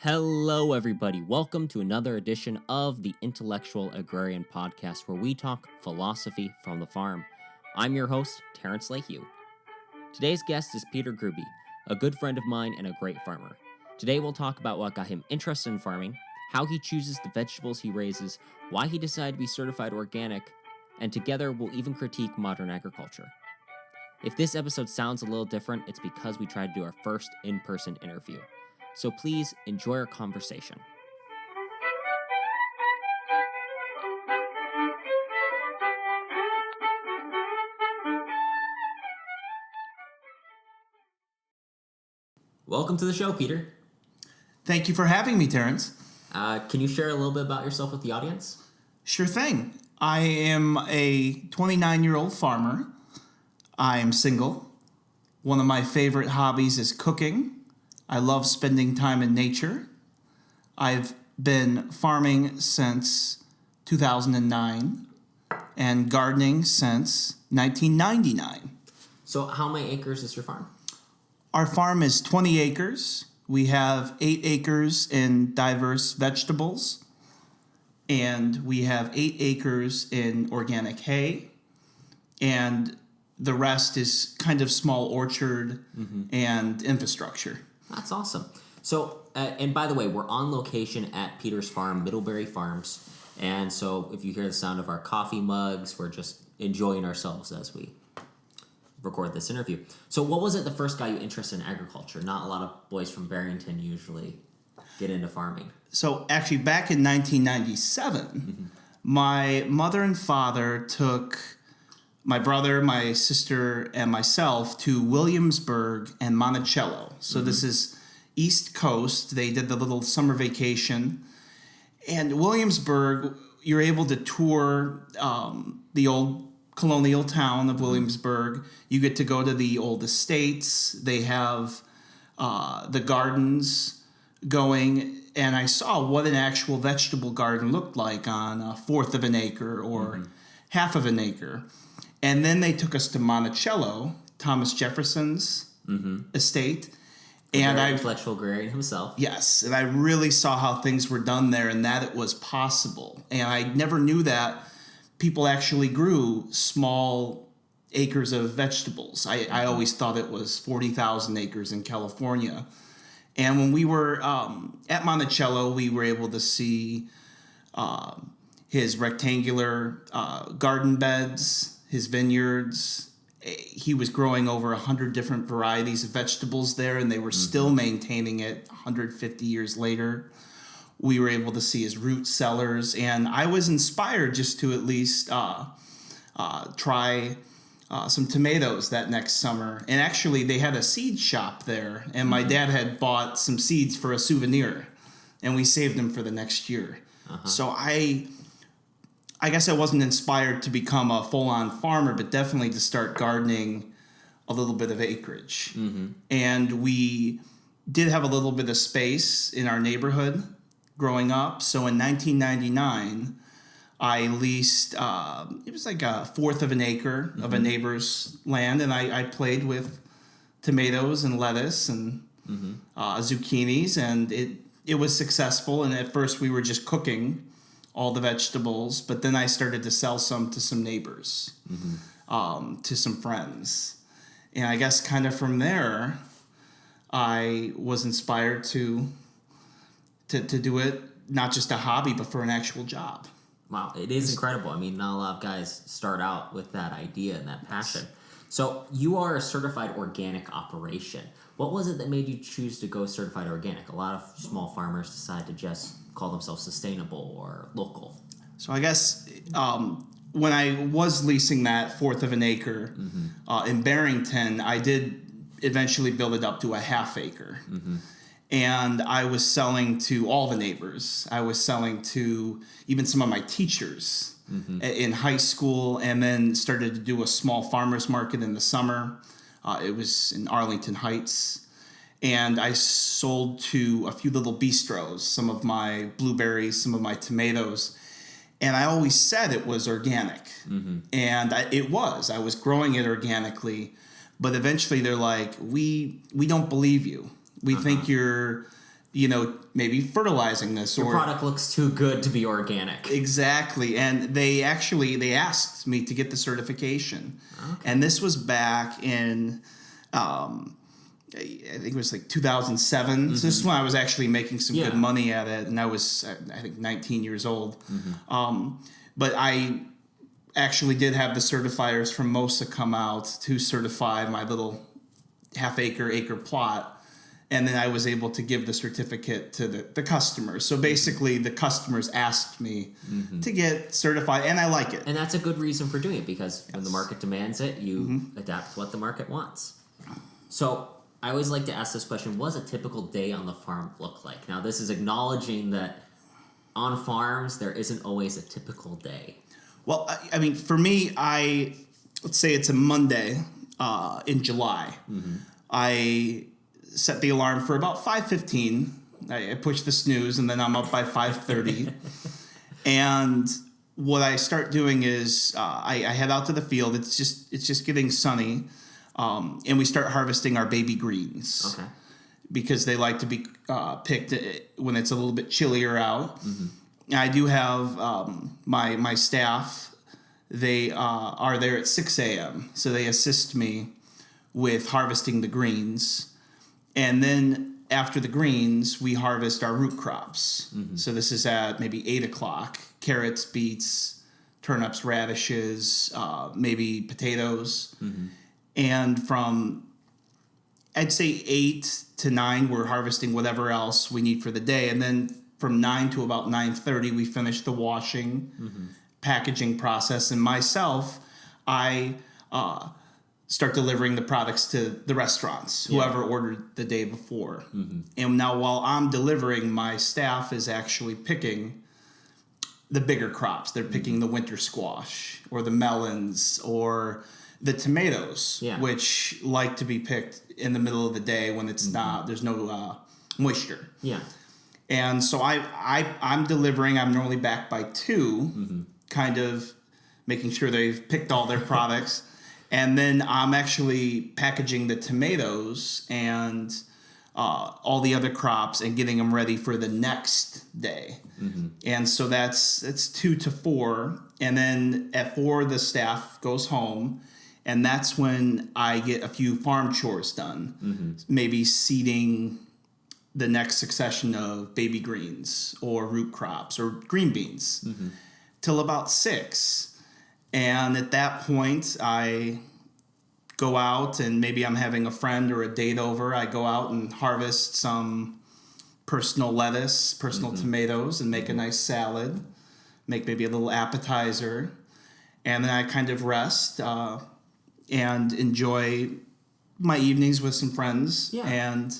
Hello, everybody. Welcome to another edition of the Intellectual Agrarian Podcast, where we talk philosophy from the farm. I'm your host, Terrence Lehue. Today's guest is Peter Grubbe, a good friend of mine and a great farmer. Today we'll talk about what got him interested in farming, how he chooses the vegetables he raises, why he decided to be certified organic, and together we'll even critique modern agriculture. If this episode sounds a little different, it's because we tried to do our first in-person interview. So please enjoy our conversation. Welcome to the show, Peter. Thank you for having me, Terrence. Can you share a little bit about yourself with the audience? Sure thing. I am a 29-year-old farmer. I am single. One of my favorite hobbies is cooking. I love spending time in nature. I've been farming since 2009 and gardening since 1999. So how many acres is your farm? Our farm is 20 acres. We have 8 acres in diverse vegetables, and we have 8 acres in organic hay, and the rest is kind of small orchard and infrastructure. That's awesome. So, and by the way, we're on location at Peter's farm, Middlebury Farms. And so if you hear the sound of our coffee mugs, we're just enjoying ourselves as we record this interview. So what was it the first got you interested in agriculture? Not a lot of boys from Barrington usually get into farming. So actually back in 1997, my mother and father took my brother, my sister, and myself to Williamsburg and Monticello. So this is East Coast. They did the little summer vacation. And Williamsburg, you're able to tour the old colonial town of Williamsburg. You get to go to the old estates. They have the gardens going. And I saw what an actual vegetable garden looked like on a fourth of an acre or half of an acre. And then they took us to Monticello, Thomas Jefferson's estate. And I intellectual agrarian himself. Yes, and I really saw how things were done there and that it was possible. And I never knew that people actually grew small acres of vegetables. I always thought it was 40,000 acres in California. And when we were at Monticello, we were able to see his rectangular garden beds, his vineyards. He was growing over 100 different varieties of vegetables there, and they were still maintaining it 150 years later. We were able to see his root cellars, and I was inspired just to at least try some tomatoes that next summer. And actually, they had a seed shop there, and my dad had bought some seeds for a souvenir, and we saved them for the next year. So I guess I wasn't inspired to become a full-on farmer, but definitely to start gardening a little bit of acreage. And we did have a little bit of space in our neighborhood growing up. So in 1999, I leased, it was like a fourth of an acre of a neighbor's land, and I played with tomatoes and lettuce and zucchinis, and it was successful. And at first we were just cooking all the vegetables, but then I started to sell some to some neighbors, to some friends. And I guess kind of from there, I was inspired to do it, not just a hobby, but for an actual job. Wow, it is incredible. I mean, not a lot of guys start out with that idea and that passion. So you are a certified organic operation. What was it that made you choose to go certified organic? A lot of small farmers decide to just call themselves sustainable or local. So I guess when I was leasing that fourth of an acre in Barrington, I did eventually build it up to a half acre. And I was selling to all the neighbors. I was selling to even some of my teachers in high school, and then started to do a small farmers market in the summer. It was in Arlington Heights. And I sold to a few little bistros, some of my blueberries, some of my tomatoes. And I always said it was organic. And it was. I was growing it organically. But eventually they're like, we don't believe you. We think you're maybe fertilizing this. Your product looks too good to be organic. Exactly. And they asked me to get the certification. Okay. And this was back in, I think it was like 2007. Mm-hmm. So this is when I was actually making some good money at it. And I was, I think, 19 years old. Mm-hmm. But I actually did have the certifiers from MOSA come out to certify my little acre plot. And then I was able to give the certificate to the customers. So basically, the customers asked me to get certified, and I like it. And that's a good reason for doing it, because when the market demands it, you adapt to what the market wants. So I always like to ask this question: what does a typical day on the farm look like? Now, this is acknowledging that on farms, there isn't always a typical day. Well, I mean, for me, let's say it's a Monday in July. Mm-hmm. I set the alarm for about 5:15. I push the snooze, and then I'm up by 5:30. And what I start doing is I head out to the field. It's just getting sunny, and we start harvesting our baby greens. Okay. Because they like to be picked when it's a little bit chillier out. Mm-hmm. I do have my staff. They are there at 6 a.m. So they assist me with harvesting the greens. And then after the greens, we harvest our root crops. Mm-hmm. So this is at maybe 8 o'clock. Carrots, beets, turnips, radishes, maybe potatoes. Mm-hmm. And from, I'd say 8 to 9, we're harvesting whatever else we need for the day. And then from 9 to about 9:30, we finish the washing, packaging process. And myself, I start delivering the products to the restaurants, whoever ordered the day before. Mm-hmm. And now while I'm delivering, my staff is actually picking the bigger crops. They're picking the winter squash or the melons or the tomatoes, which like to be picked in the middle of the day when it's not, there's no moisture. Yeah. And so I'm delivering. I'm normally back by 2, kind of making sure they've picked all their products. And then I'm actually packaging the tomatoes and all the other crops and getting them ready for the next day. Mm-hmm. And so that's 2 to 4. And then at 4, the staff goes home. And that's when I get a few farm chores done. Maybe seeding the next succession of baby greens or root crops or green beans till about 6. And at that point, I go out and maybe I'm having a friend or a date over. I go out and harvest some personal lettuce, personal tomatoes, and make a nice salad, make maybe a little appetizer. And then I kind of rest and enjoy my evenings with some friends. Yeah. And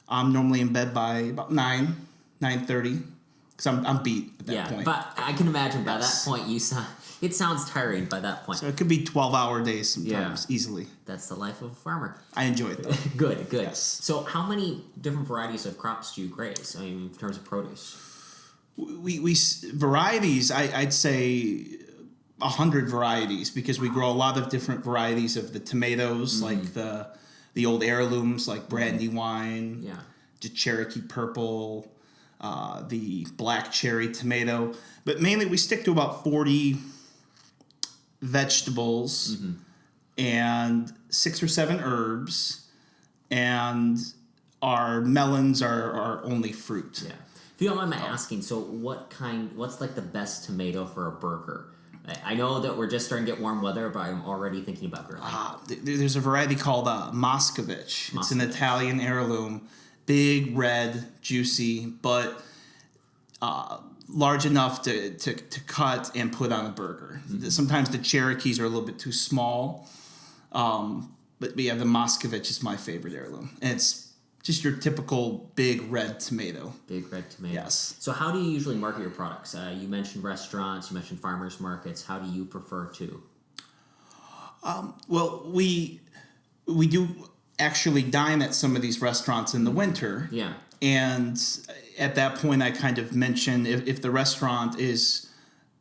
I'm normally in bed by about 9:30, because I'm beat at that point. But I can imagine by that point it sounds tiring by that point. So it could be 12-hour days sometimes, easily. That's the life of a farmer. I enjoy it, though. Good. Yes. So how many different varieties of crops do you graze, I mean, in terms of produce? We varieties, I'd say 100 varieties, because we grow a lot of different varieties of the tomatoes, like the old heirlooms, like Brandywine, the Cherokee Purple, the black cherry tomato. But mainly we stick to about 40 vegetables and 6 or 7 herbs, and our melons are only fruit. Yeah. If you don't mind my asking, so what's like the best tomato for a burger? I know that we're just starting to get warm weather, but I'm already thinking about grilling. There's a variety called Moscovich. It's an Italian heirloom. Big, red, juicy, but large enough to cut and put on a burger. Sometimes the Cherokees are a little bit too small. But the Moscovich is my favorite heirloom. And it's just your typical big red tomato. Big red tomato. Yes. So how do you usually market your products? You mentioned restaurants, you mentioned farmers markets. How do you prefer to? Well, we do actually dine at some of these restaurants in the winter. Yeah. And at that point, I kind of mention if the restaurant is,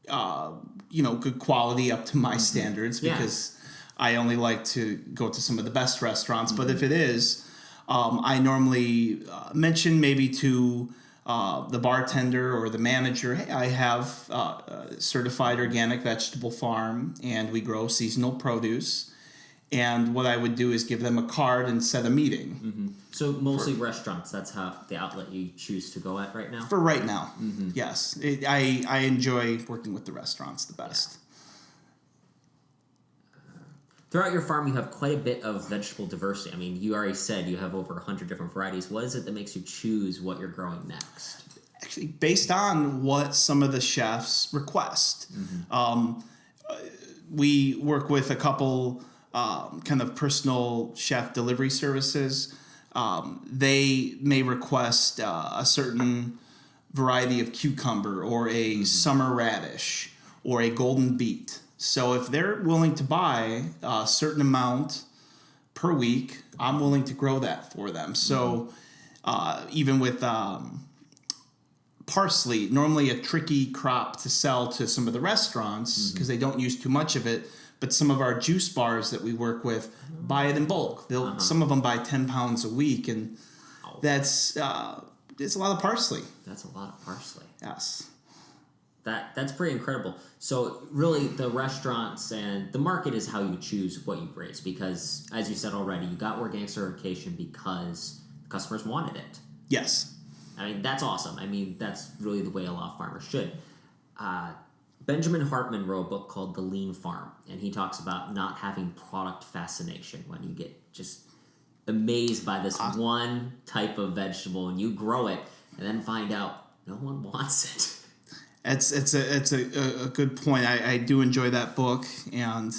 good quality up to my standards, because I only like to go to some of the best restaurants. But if it is, I normally mention maybe to the bartender or the manager, hey, I have a certified organic vegetable farm and we grow seasonal produce. And what I would do is give them a card and set a meeting. Mm-hmm. So mostly restaurants, that's how the outlet you choose to go at right now? For right now, yes. I enjoy working with the restaurants the best. Yeah. Throughout your farm, you have quite a bit of vegetable diversity. I mean, you already said you have over 100 different varieties. What is it that makes you choose what you're growing next? Actually, based on what some of the chefs request. We work with a couple kind of personal chef delivery services. They may request a certain variety of cucumber or a summer radish or a golden beet. So if they're willing to buy a certain amount per week, I'm willing to grow that for them. So even with parsley, normally a tricky crop to sell to some of the restaurants because they don't use too much of it. But some of our juice bars that we work with buy it in bulk. Some of them buy 10 pounds a week, and that's it's a lot of parsley. That's a lot of parsley. Yes. That's pretty incredible. So really, the restaurants and the market is how you choose what you raise because, as you said already, you got organic certification because customers wanted it. Yes. I mean, that's awesome. I mean, that's really the way a lot of farmers should. Benjamin Hartman wrote a book called The Lean Farm, and he talks about not having product fascination when you get just amazed by this one type of vegetable and you grow it and then find out no one wants it. It's a good point. I do enjoy that book and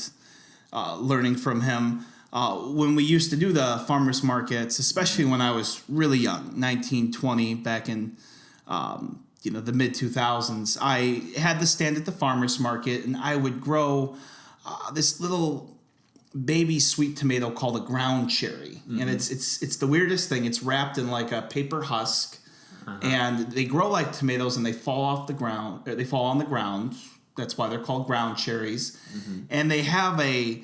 learning from him. When we used to do the farmers markets, especially when I was really young, 19, 20, back in the mid 2000s, I had to stand at the farmers market and I would grow this little baby sweet tomato called a ground cherry, and it's the weirdest thing. It's wrapped in like a paper husk, and they grow like tomatoes and they fall off the ground. Or they fall on the ground. That's why they're called ground cherries, and they have a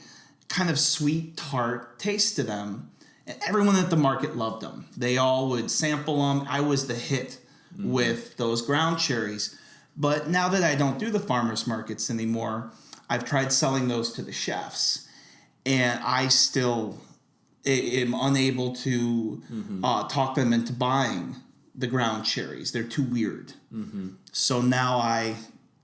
kind of sweet tart taste to them. And everyone at the market loved them. They all would sample them. I was the hit with those ground cherries. But now that I don't do the farmers markets anymore, I've tried selling those to the chefs, and I still am unable to talk them into buying the ground cherries. They're too weird. So now I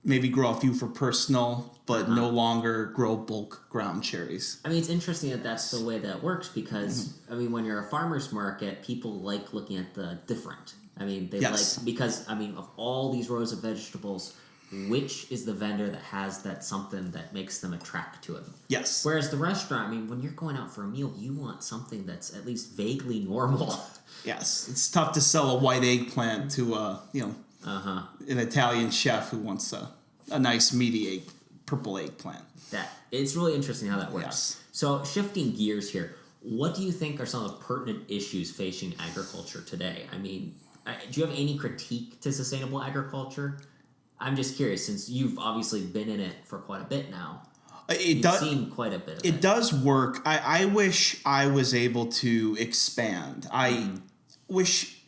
maybe grow a few for personal, but no longer grow bulk ground cherries. I mean, it's interesting that that's the way that works because, I mean, when you're a farmer's market, people like looking at the different. I mean, they like, because, I mean, of all these rows of vegetables, which is the vendor that has that something that makes them attract to it? Yes. Whereas the restaurant, I mean, when you're going out for a meal, you want something that's at least vaguely normal. Yes. It's tough to sell a white eggplant to an Italian chef who wants a nice meaty purple eggplant. It's really interesting how that works. Yes. So shifting gears here, what do you think are some of the pertinent issues facing agriculture today? I mean, do you have any critique to sustainable agriculture? I'm just curious, since you've obviously been in it for quite a bit now. You've seen quite a bit of it. It does work. I wish I was able to expand. I wish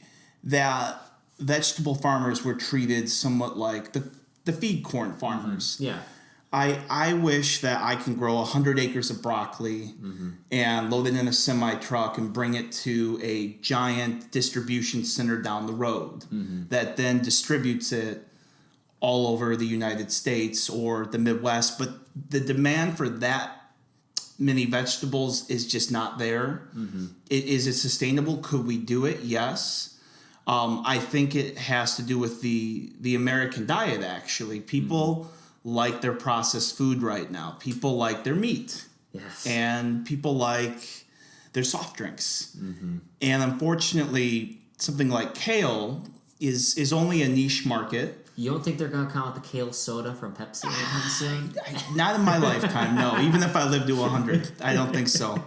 that vegetable farmers were treated somewhat like the feed corn farmers. Yeah. I wish that I can grow 100 acres of broccoli and load it in a semi-truck and bring it to a giant distribution center down the road that then distributes it all over the United States or the Midwest. But the demand for that many vegetables is just not there. Is it sustainable? Could we do it? Yes. I think it has to do with the American diet, actually. People like their processed food right now. People like their meat. Yes. And people like their soft drinks. And unfortunately, something like kale is only a niche market. You don't think they're going to come out with the kale soda from Pepsi anytime soon? Not in my lifetime, no. Even if I live to 100, I don't think so.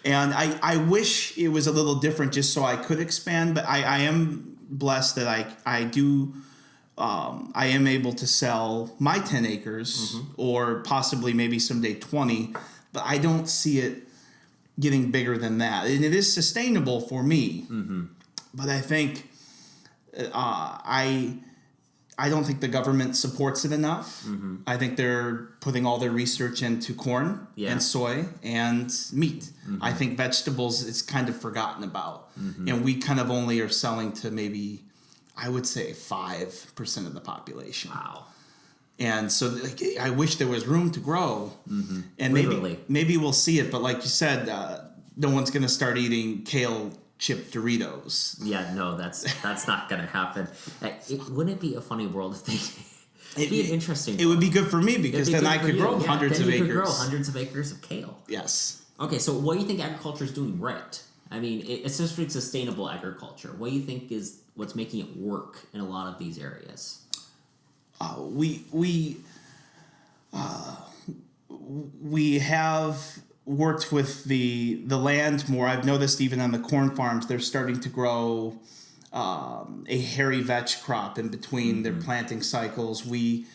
And I wish it was a little different just so I could expand, but I am blessed that I am able to sell my 10 acres or possibly maybe someday 20, but I don't see it getting bigger than that. And it is sustainable for me. But I think I don't think the government supports it enough. I think they're putting all their research into corn and soy and meat. I think vegetables is kind of forgotten about. And we kind of only are selling to maybe, I would say, 5% of the population. Wow. And so like, I wish there was room to grow. And Literally. maybe we'll see it. But like you said, no one's going to start eating kale chip Doritos. Yeah, no, that's not going to happen. Wouldn't it be a funny world if they... It'd be an interesting... It would be good for me because then I could grow hundreds of acres. Could grow hundreds of acres of kale. Yes. Okay, so what do you think agriculture is doing right? I mean, especially sustainable agriculture. What do you think is what's making it work in a lot of these areas? We have worked with the land more. I've noticed even on the corn farms, they're starting to grow a hairy veg crop in between their planting cycles. We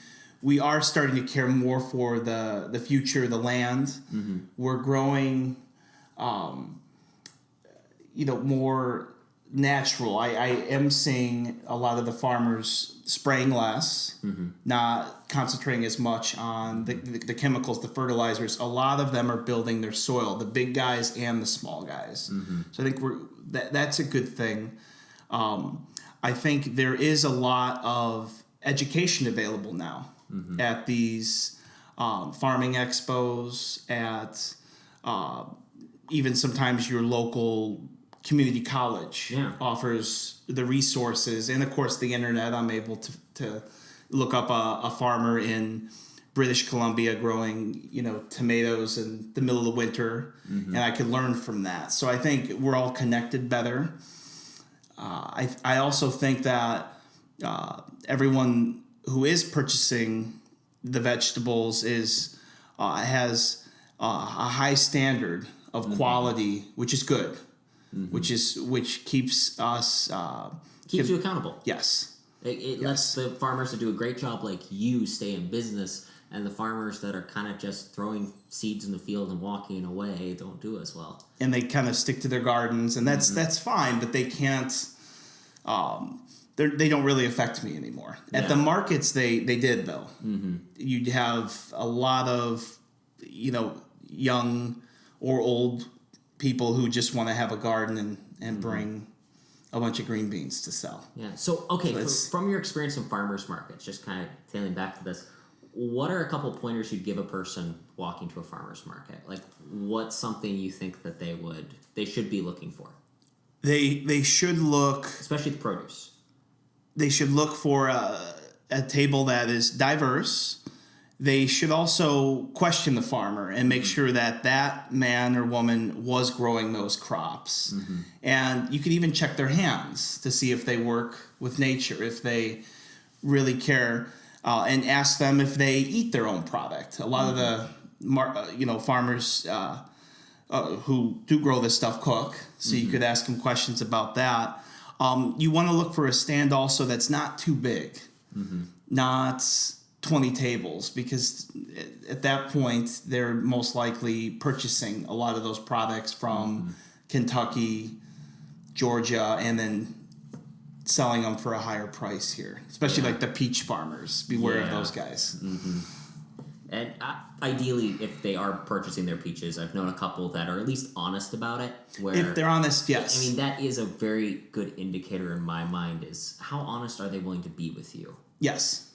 are starting to care more for the future of the land. We're growing, more natural. I am seeing a lot of the farmers spraying less, not concentrating as much on the chemicals, the fertilizers. A lot of them are building their soil, the big guys and the small guys. So I think that's a good thing. I think there is a lot of education available now at these farming expos, at even sometimes your local community college offers the resources, and of course the internet. I'm able to look up a farmer in British Columbia growing tomatoes in the middle of the winter, and I could learn from that. So I think we're all connected better. I also think that everyone who is purchasing the vegetables has a high standard of quality, which is good. Which keeps us keeps you accountable. Yes, it lets the farmers that do a great job like you stay in business, and the farmers that are kind of just throwing seeds in the field and walking away don't do as well. And they kind of stick to their gardens, and that's fine, but they can't. They don't really affect me anymore. At the markets, they did though. You'd have a lot of young or old people who just want to have a garden and bring a bunch of green beans to sell. Yeah. So, okay, from your experience in farmers markets, just kind of tailing back to this, what are a couple pointers you'd give a person walking to a farmer's market? Like, what's something you think that they should be looking for? They should look... Especially the produce. They should look for a table that is diverse. They should also question the farmer and make sure that man or woman was growing those crops. And you could even check their hands to see if they work with nature, if they really care, and ask them if they eat their own product. A lot of the farmers who do grow this stuff cook, so you could ask them questions about that. You want to look for a stand also that's not too big, not 20 tables, because at that point they're most likely purchasing a lot of those products from Kentucky, Georgia, and then selling them for a higher price here, especially like the peach farmers. Beware of those guys. And ideally, if they are purchasing their peaches, I've known a couple that are at least honest about it. Where, if they're honest, yes. I mean, that is a very good indicator in my mind, is how honest are they willing to be with you? Yes.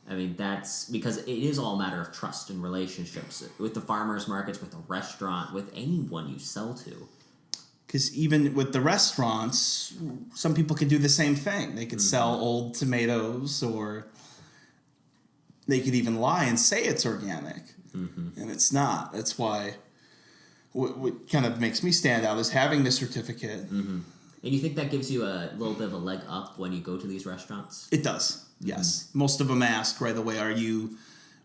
I mean, that's because it is all a matter of trust and relationships with the farmers markets, with the restaurant, with anyone you sell to. Because even with the restaurants, some people could do the same thing. They could sell old tomatoes, or they could even lie and say it's organic, and it's not. That's why what kind of makes me stand out is having the certificate. And you think that gives you a little bit of a leg up when you go to these restaurants? It does. Yes. Most of them ask right away,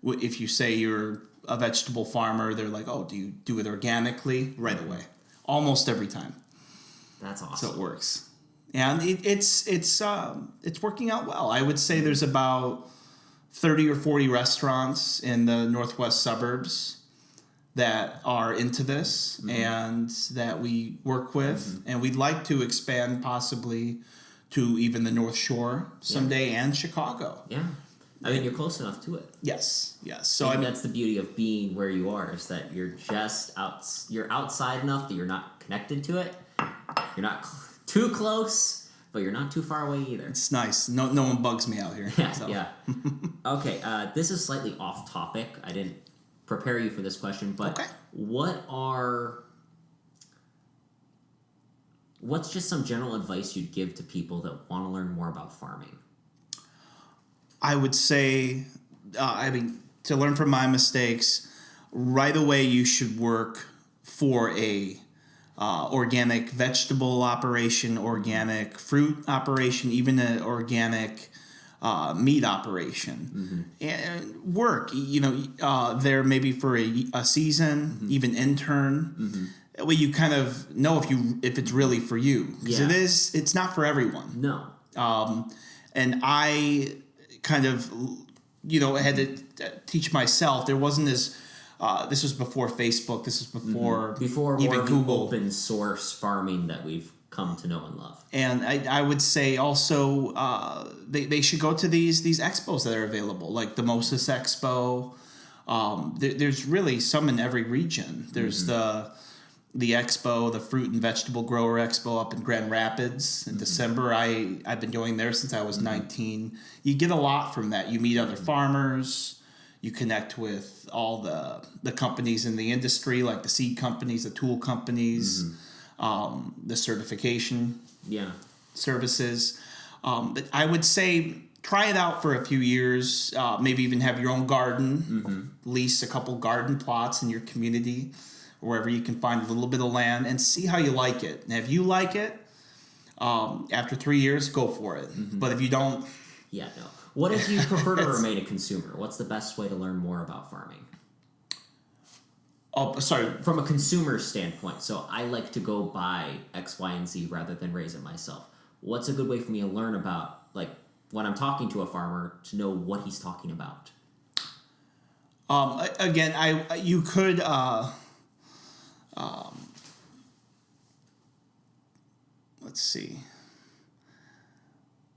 if you say you're a vegetable farmer, they're like, oh, do you do it organically? Right away. Almost every time. That's awesome. So it works. And it's working out well. I would say there's about 30 or 40 restaurants in the northwest suburbs that are into this and that we work with. And we'd like to expand possibly to even the North Shore someday and Chicago. Yeah. I mean, you're close enough to it. Yes. So I mean, that's the beauty of being where you are, is that you're just you're outside enough that you're not connected to it. You're not too close, but you're not too far away either. It's nice. No one bugs me out here. Yeah, so. yeah. Okay, this is slightly off topic. I didn't prepare you for this question, but what's just some general advice you'd give to people that want to learn more about farming? I would say, to learn from my mistakes, right away you should work for a organic vegetable operation, organic fruit operation, even an organic meat operation. And work, there maybe for a season, even intern. That way you kind of know if it's really for you. Because it's not for everyone. No. And I kind of, had to teach myself. There wasn't this was before Facebook. This was before even Google. Open source farming that we've come to know and love. And I would say also they should go to these expos that are available, like the Moses Expo. There's really some in every region. There's the expo, the Fruit and Vegetable Grower Expo up in Grand Rapids in December. I've been going there since I was 19. You get a lot from that. You meet other farmers. You connect with all the companies in the industry, like the seed companies, the tool companies, the certification services. But I would say try it out for a few years. Maybe even have your own garden, lease a couple garden plots in your community, wherever you can find a little bit of land, and see how you like it. And if you like it, after 3 years, go for it. But if you don't... Yeah, no. What if you prefer to remain a consumer? What's the best way to learn more about farming? Oh, sorry. From a consumer standpoint. So I like to go buy X, Y, and Z rather than raise it myself. What's a good way for me to learn about, like, when I'm talking to a farmer, to know what he's talking about? Again, you could... let's see.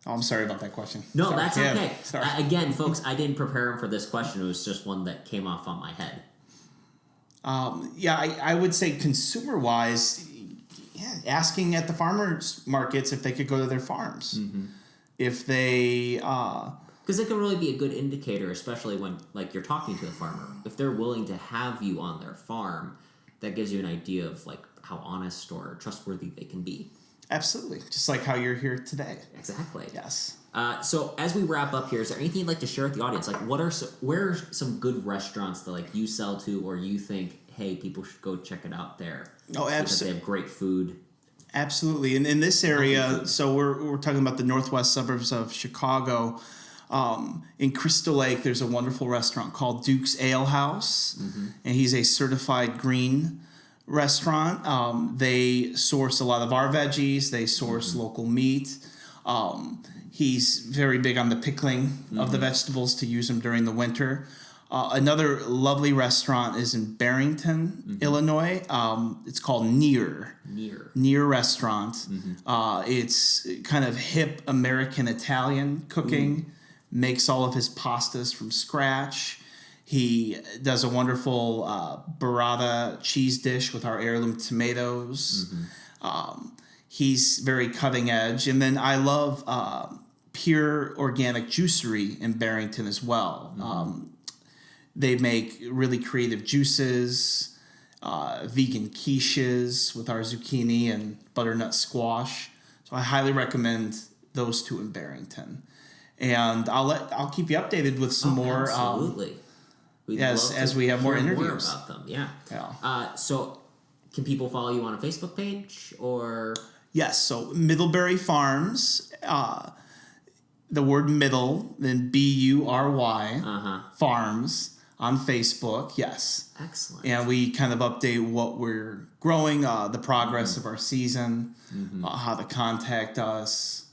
Oh, I'm sorry about that question. No, sorry. That's okay. Yeah, sorry. Again, folks, I didn't prepare him for this question. It was just one that came off on my head. I would say consumer-wise, asking at the farmers markets if they could go to their farms. If they... Because it can really be a good indicator, especially when you're talking to a farmer. If they're willing to have you on their farm, that gives you an idea of how honest or trustworthy they can be. Absolutely. Just like how you're here today. Exactly. Yes. So as we wrap up here, is there anything you'd like to share with the audience? Where are some good restaurants that you sell to, or you think, hey, people should go check it out there? Oh, absolutely. Because they have great food. Absolutely. And in this area, so we're talking about the northwest suburbs of Chicago. In Crystal Lake, there's a wonderful restaurant called Duke's Ale House, and he's a certified green restaurant. They source a lot of our veggies. They source local meat. He's very big on the pickling of the vegetables to use them during the winter. Another lovely restaurant is in Barrington, Illinois. It's called Near Restaurant. It's kind of hip American Italian cooking. Makes all of his pastas from scratch. He does a wonderful burrata cheese dish with our heirloom tomatoes. He's very cutting edge. And then I love Pure Organic Juicery in Barrington as well. They make really creative juices, vegan quiches with our zucchini and butternut squash. So I highly recommend those two in Barrington. And I'll keep you updated with some more. Absolutely. As we have more interviews about them. Yeah. So can people follow you on a Facebook page or? Yes. So Middlebury Farms, the word middle, then BURY Farms on Facebook. Yes. Excellent. And we kind of update what we're growing, the progress of our season, how to contact us.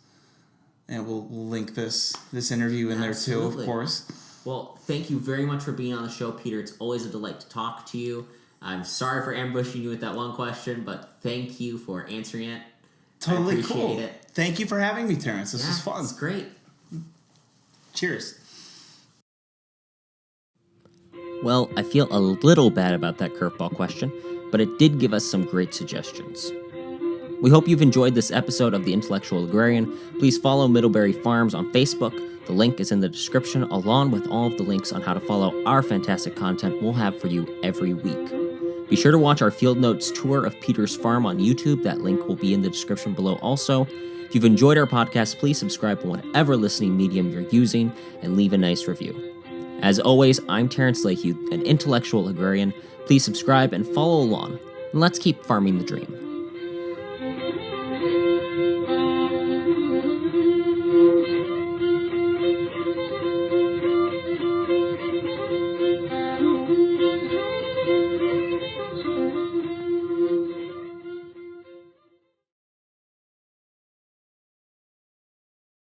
And we'll link this interview in there too, of course. Well, thank you very much for being on the show, Peter. It's always a delight to talk to you. I'm sorry for ambushing you with that one question, but thank you for answering it. Totally I appreciate cool. it. Thank you for having me, Terrence. This was fun. It's great. Cheers. Well, I feel a little bad about that curveball question, but it did give us some great suggestions. We hope you've enjoyed this episode of The Intellectual Agrarian. Please follow Middlebury Farms on Facebook. The link is in the description, along with all of the links on how to follow our fantastic content we'll have for you every week. Be sure to watch our Field Notes tour of Peter's farm on YouTube. That link will be in the description below also. If you've enjoyed our podcast, please subscribe to whatever listening medium you're using and leave a nice review. As always, I'm Terrence Leahy, an intellectual agrarian. Please subscribe and follow along, and let's keep farming the dream.